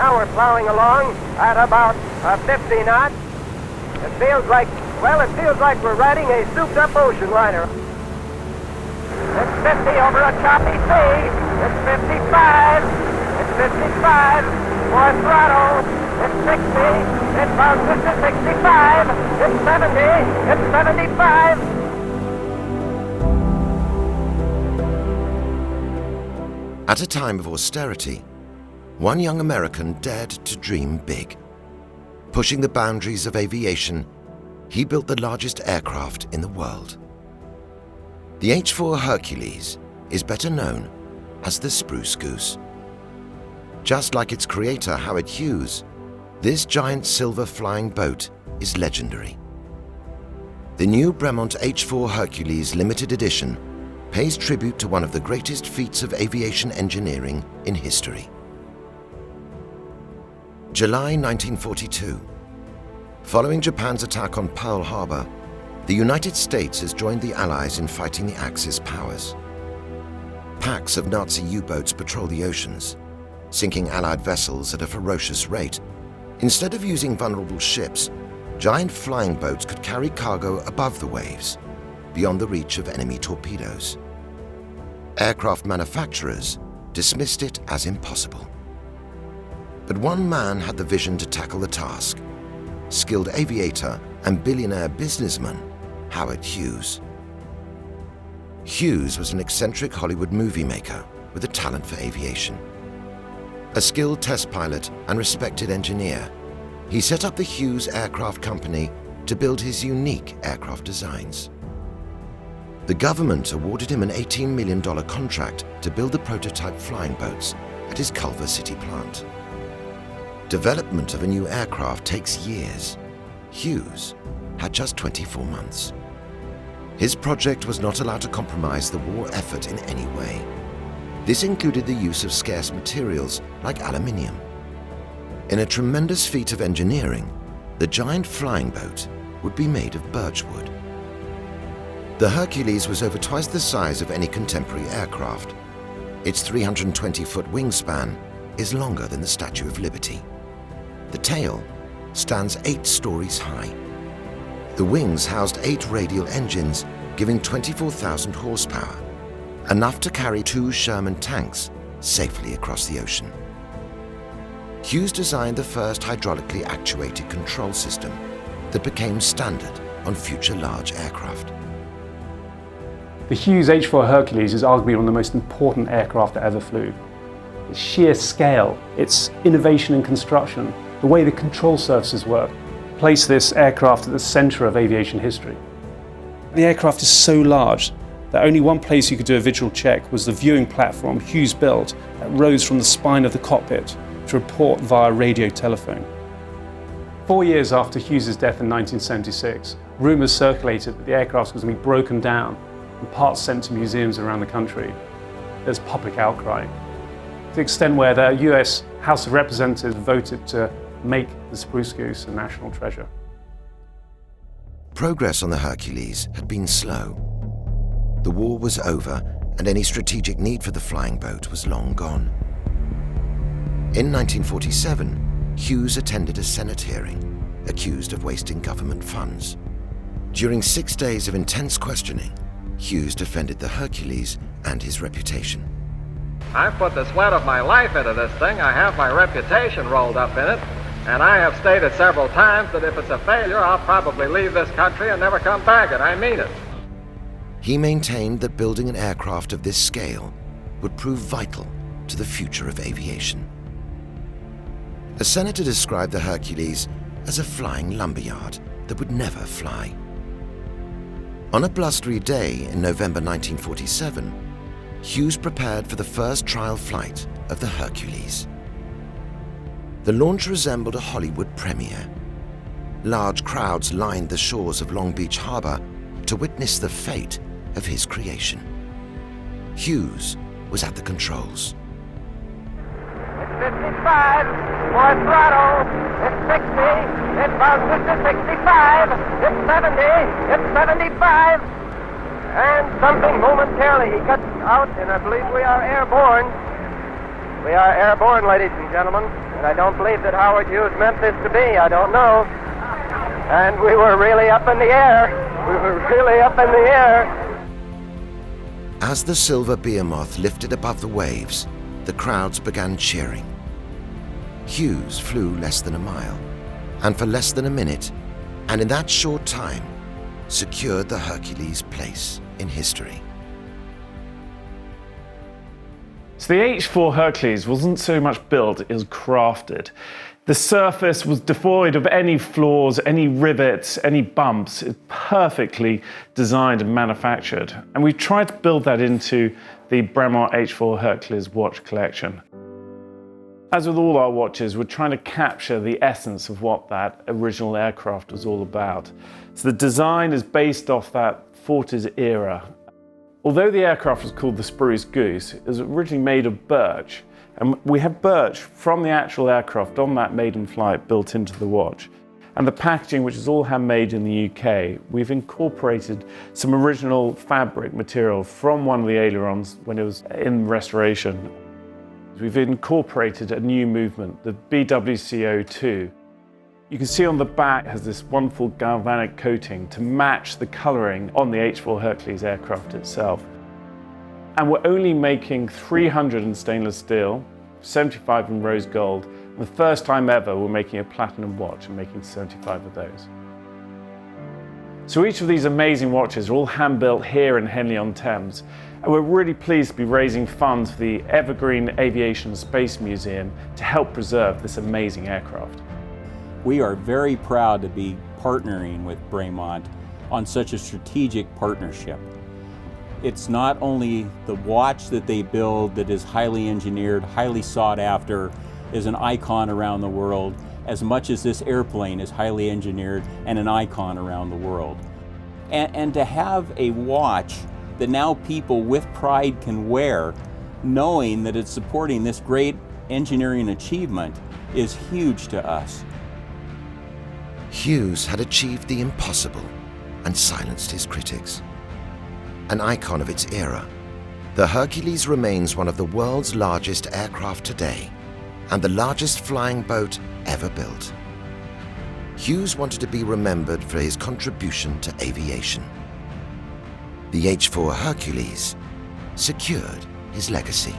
Now we're plowing along at about 50 knots. It feels like we're riding a souped-up ocean liner. It's 50 over a choppy sea. It's 55. It's 55. More throttle. It's 60. It bounces to 65. It's 70. It's 75. At a time of austerity, one young American dared to dream big. Pushing the boundaries of aviation, he built the largest aircraft in the world. The H-4 Hercules is better known as the Spruce Goose. Just like its creator, Howard Hughes, this giant silver flying boat is legendary. The new Bremont H-4 Hercules limited edition pays tribute to one of the greatest feats of aviation engineering in history. July 1942. Following Japan's attack on Pearl Harbor, the United States has joined the Allies in fighting the Axis powers. Packs of Nazi U-boats patrol the oceans, sinking Allied vessels at a ferocious rate. Instead of using vulnerable ships, giant flying boats could carry cargo above the waves, beyond the reach of enemy torpedoes. Aircraft manufacturers dismissed it as impossible. But one man had the vision to tackle the task: skilled aviator and billionaire businessman Howard Hughes. Hughes was an eccentric Hollywood movie maker with a talent for aviation. A skilled test pilot and respected engineer, he set up the Hughes Aircraft Company to build his unique aircraft designs. The government awarded him an $18 million contract to build the prototype flying boats at his Culver City plant. Development of a new aircraft takes years. Hughes had just 24 months. His project was not allowed to compromise the war effort in any way. This included the use of scarce materials like aluminium. In a tremendous feat of engineering, the giant flying boat would be made of birchwood. The Hercules was over twice the size of any contemporary aircraft. Its 320-foot wingspan is longer than the Statue of Liberty. The tail stands 8 stories high. The wings housed 8 radial engines, giving 24,000 horsepower, enough to carry 2 Sherman tanks safely across the ocean. Hughes designed the first hydraulically actuated control system that became standard on future large aircraft. The Hughes H-4 Hercules is arguably one of the most important aircraft that ever flew. Its sheer scale, its innovation in construction, the way the control surfaces work, place this aircraft at the center of aviation history. The aircraft is so large that only one place you could do a visual check was the viewing platform Hughes built that rose from the spine of the cockpit to report via radio telephone. 4 years after Hughes' death in 1976, rumors circulated that the aircraft was going to be broken down and parts sent to museums around the country. There's public outcry, to the extent where the US House of Representatives voted to make the Spruce Goose a national treasure. Progress on the Hercules had been slow. The war was over, and any strategic need for the flying boat was long gone. In 1947, Hughes attended a Senate hearing, accused of wasting government funds. During 6 days of intense questioning, Hughes defended the Hercules and his reputation. I've put the sweat of my life into this thing. I have my reputation rolled up in it. And I have stated several times that if it's a failure, I'll probably leave this country and never come back, and I mean it. He maintained that building an aircraft of this scale would prove vital to the future of aviation. A senator described the Hercules as a flying lumberyard that would never fly. On a blustery day in November 1947, Hughes prepared for the first trial flight of the Hercules. The launch resembled a Hollywood premiere. Large crowds lined the shores of Long Beach Harbor to witness the fate of his creation. Hughes was at the controls. It's 55, more throttle. It's 60, it bounces to 65. It's 70, it's 75. And something momentarily he cuts out, and I believe we are airborne. We are airborne, ladies and gentlemen, and I don't believe that Howard Hughes meant this to be. I don't know. And we were really up in the air. We were really up in the air. As the silver behemoth lifted above the waves, the crowds began cheering. Hughes flew less than a mile, and for less than a minute, and in that short time, secured the Hercules' place in history. So the H-4 Hercules wasn't so much built, it was crafted. The surface was devoid of any flaws, any rivets, any bumps. It's perfectly designed and manufactured. And we've tried to build that into the Bremont H-4 Hercules watch collection. As with all our watches, we're trying to capture the essence of what that original aircraft was all about. So the design is based off that 40s era. Although the aircraft was called the Spruce Goose, it was originally made of birch. And we have birch from the actual aircraft on that maiden flight built into the watch. And the packaging, which is all handmade in the UK, we've incorporated some original fabric material from one of the ailerons when it was in restoration. We've incorporated a new movement, the BWCO2. You can see on the back it has this wonderful galvanic coating to match the colouring on the H-4 Hercules aircraft itself. And we're only making 300 in stainless steel, 75 in rose gold, and the first time ever we're making a platinum watch and making 75 of those. So each of these amazing watches are all hand-built here in Henley-on-Thames, and we're really pleased to be raising funds for the Evergreen Aviation and Space Museum to help preserve this amazing aircraft. We are very proud to be partnering with Bremont on such a strategic partnership. It's not only the watch that they build that is highly engineered, highly sought after, is an icon around the world, as much as this airplane is highly engineered and an icon around the world. And to have a watch that now people with pride can wear, knowing that it's supporting this great engineering achievement, is huge to us. Hughes had achieved the impossible and silenced his critics. An icon of its era, the Hercules remains one of the world's largest aircraft today and the largest flying boat ever built. Hughes wanted to be remembered for his contribution to aviation. The H-4 Hercules secured his legacy.